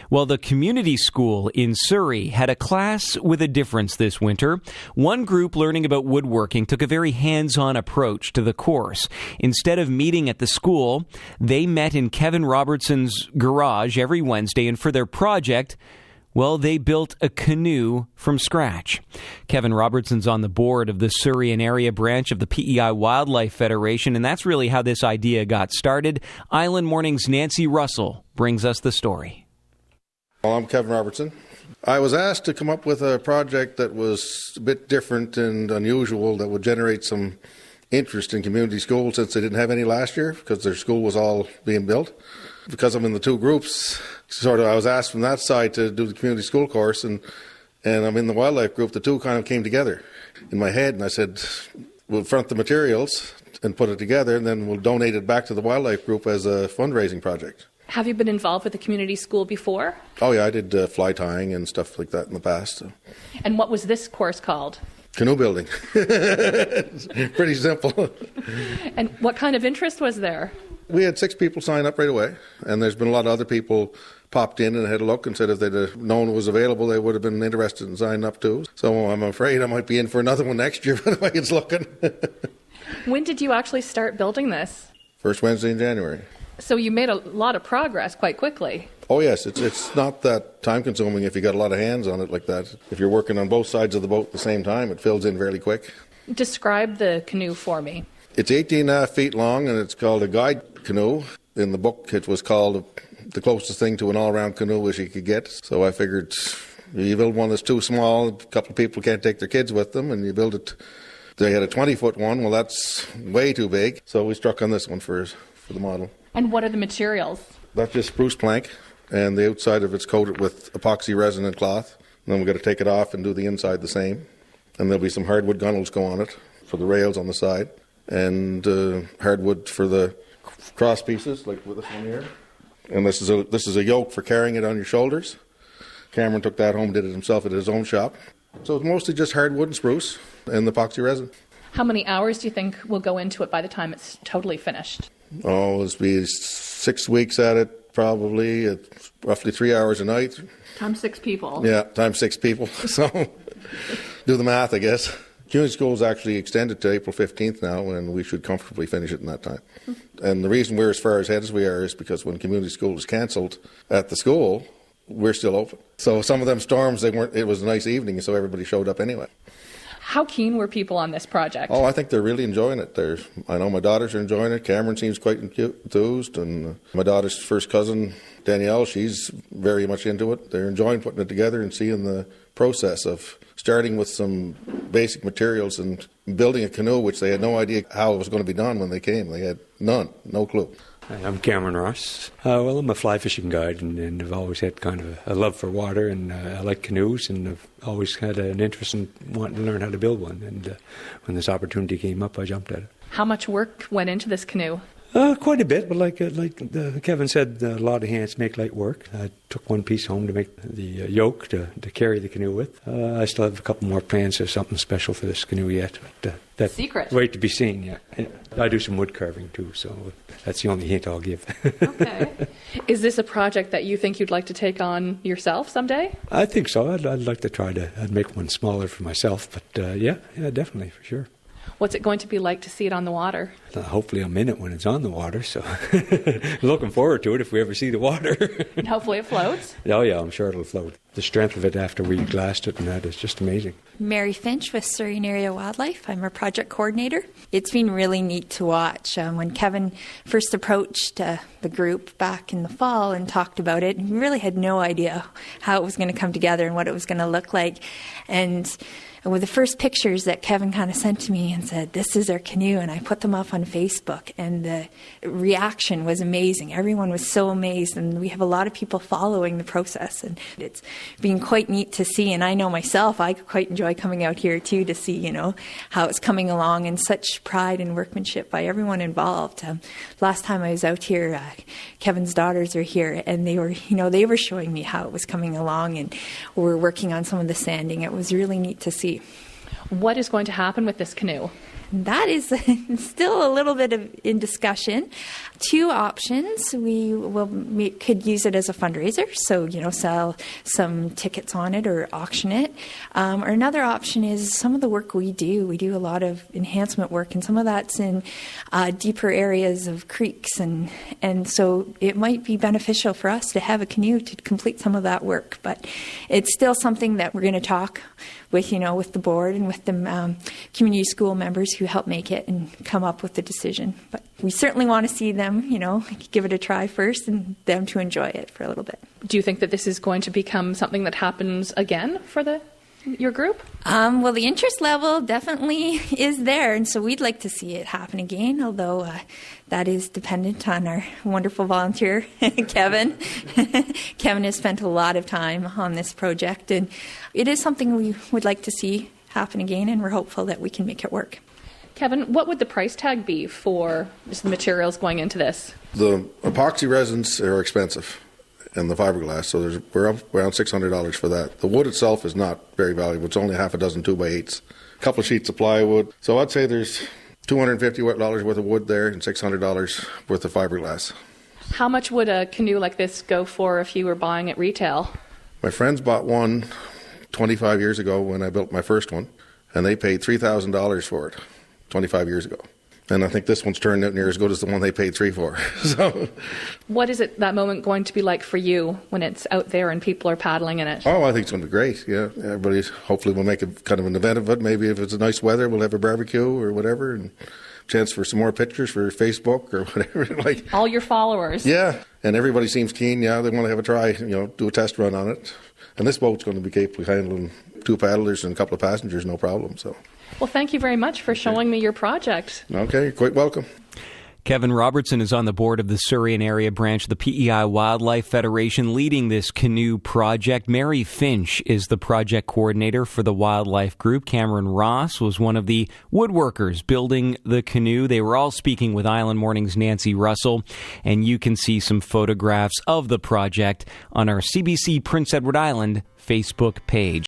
Well, the community school in Surrey had a class with a difference this winter. One group learning about woodworking took a very hands-on approach to the course. Instead of meeting at the school, they met in Kevin Robertson's garage every Wednesday, and for their project, well, they built a canoe from scratch. Kevin Robertson's on the board of the Surrey and area branch of the PEI Wildlife Federation, and that's really how this idea got started. Island Morning's Nancy Russell brings us the story. Well, I'm Kevin Robertson. I was asked to come up with a project that was a bit different and unusual that would generate some interest in community schools since they didn't have any last year because their school was all being built. Because I'm in the two groups, I was asked from that side to do the community school course, and I'm in the wildlife group. The two kind of came together in my head, and I said, we'll front the materials and put it together, and then we'll donate it back to the wildlife group as a fundraising project. Have you been involved with the community school before? Oh yeah, I did fly tying and stuff like that in the past. So. And what was this course called? Canoe building. Pretty simple. And what kind of interest was there? We had 6 people sign up right away, and there's been a lot of other people popped in and had a look and said if they'd have known it was available, they would have been interested in signing up too. So I'm afraid I might be in for another one next year by the way it's looking. When did you actually start building this? First Wednesday in January. So you made a lot of progress quite quickly. Oh yes, it's not that time consuming if you got a lot of hands on it like that. If you're working on both sides of the boat at the same time, it fills in fairly quick. Describe the canoe for me. It's 18.5 feet long and it's called a guide canoe. In the book it was called the closest thing to an all-round canoe as you could get. So I figured you build one that's too small, a couple of people can't take their kids with them, and you build it. They had a 20-foot one, well that's way too big. So we struck on this one for the model. And what are the materials? That's just spruce plank, and the outside of it's coated with epoxy resin and cloth. And then we've got to take it off and do the inside the same. And there'll be some hardwood gunnels go on it for the rails on the side, and hardwood for the cross pieces, like with this one here. And this is a yoke for carrying it on your shoulders. Cameron took that home, did it himself at his own shop. So it's mostly just hardwood and spruce and the epoxy resin. How many hours do you think will go into it by the time it's totally finished? Oh, it'll be 6 weeks at it, probably. It's roughly 3 hours a night. Times 6 people. Yeah, times 6 people. So do the math, I guess. Community school is actually extended to April 15th now, and we should comfortably finish it in that time. And the reason we're as far ahead as we are is because when community school was cancelled at the school, we're still open. So some of them storms, it was a nice evening, so everybody showed up anyway. How keen were people on this project? Oh, I think they're really enjoying it. I know my daughters are enjoying it. Cameron seems quite enthused, and my daughter's first cousin, Danielle, she's very much into it. They're enjoying putting it together and seeing the process of starting with some basic materials and building a canoe, which they had no idea how it was going to be done when they came. They had no clue. Hi, I'm Cameron Ross. Well, I'm a fly fishing guide, and I've always had kind of a love for water, and I like canoes, and I've always had an interest in wanting to learn how to build one. And when this opportunity came up, I jumped at it. How much work went into this canoe? Quite a bit, but like Kevin said, a lot of hands make light work. I took one piece home to make the yoke to carry the canoe with. I still have a couple more plans for something special for this canoe yet. But, that's secret. Wait to be seen, yeah. I do some wood carving too, so that's the only hint I'll give. Okay. Is this a project that you think you'd like to take on yourself someday? I think so. I'd like to try to make one smaller for myself, but yeah, definitely, for sure. What's it going to be like to see it on the water? Hopefully I'm in it when it's on the water, so looking forward to it if we ever see the water. And hopefully it floats? Oh yeah, I'm sure it'll float. The strength of it after we glassed it and that is just amazing. Mary Finch with Surrey and Area Wildlife. I'm a project coordinator. It's been really neat to watch. When Kevin first approached the group back in the fall and talked about it, we really had no idea how it was going to come together and what it was going to look like. And with the first pictures that Kevin kind of sent to me and said, this is our canoe, and I put them up on Facebook, and the reaction was amazing. Everyone was so amazed, and we have a lot of people following the process, and it's been quite neat to see. And I know myself, I quite enjoy coming out here too to see, how it's coming along, and such pride and workmanship by everyone involved. Last time I was out here, Kevin's daughters are here, and they were showing me how it was coming along, and we're working on some of the sanding. It was really neat to see. What is going to happen with this canoe? That is still a little bit in discussion. Two options. We could use it as a fundraiser, so sell some tickets on it or auction it. Or another option is some of the work we do. We do a lot of enhancement work, and some of that's in deeper areas of creeks, and so it might be beneficial for us to have a canoe to complete some of that work. But it's still something that we're going to talk with the board and with the community school members who help make it and come up with the decision. But we certainly want to see them, give it a try first and them to enjoy it for a little bit. Do you think that this is going to become something that happens again for your group? Well, the interest level definitely is there, and so we'd like to see it happen again, although that is dependent on our wonderful volunteer, Kevin. Kevin has spent a lot of time on this project, and it is something we would like to see happen again, and we're hopeful that we can make it work. Kevin, what would the price tag be for just the materials going into this? The epoxy resins are expensive, and the fiberglass, so we're up around $600 for that. The wood itself is not very valuable. It's only half a dozen 2x8s, a couple of sheets of plywood. So I'd say there's $250 worth of wood there and $600 worth of fiberglass. How much would a canoe like this go for if you were buying at retail? My friends bought one 25 years ago when I built my first one, and they paid $3,000 for it 25 years ago. And I think this one's turned out near as good as the one they paid $3,000 for. So, what is that moment going to be like for you when it's out there and people are paddling in it? Oh, I think it's going to be great. Yeah, everybody hopefully will make a kind of an event of it. Maybe if it's a nice weather, we'll have a barbecue or whatever, and chance for some more pictures for Facebook or whatever. Like all your followers. Yeah, and everybody seems keen. Yeah, they want to have a try. Do a test run on it. And this boat's going to be capable of handling 2 paddlers and a couple of passengers, no problem. So. Well, thank you very much for showing me your project. Okay, you're quite welcome. Kevin Robertson is on the board of the Surrey and Area branch of the PEI Wildlife Federation leading this canoe project. Mary Finch is the project coordinator for the wildlife group. Cameron Ross was one of the woodworkers building the canoe. They were all speaking with Island Morning's Nancy Russell, and you can see some photographs of the project on our CBC Prince Edward Island Facebook page.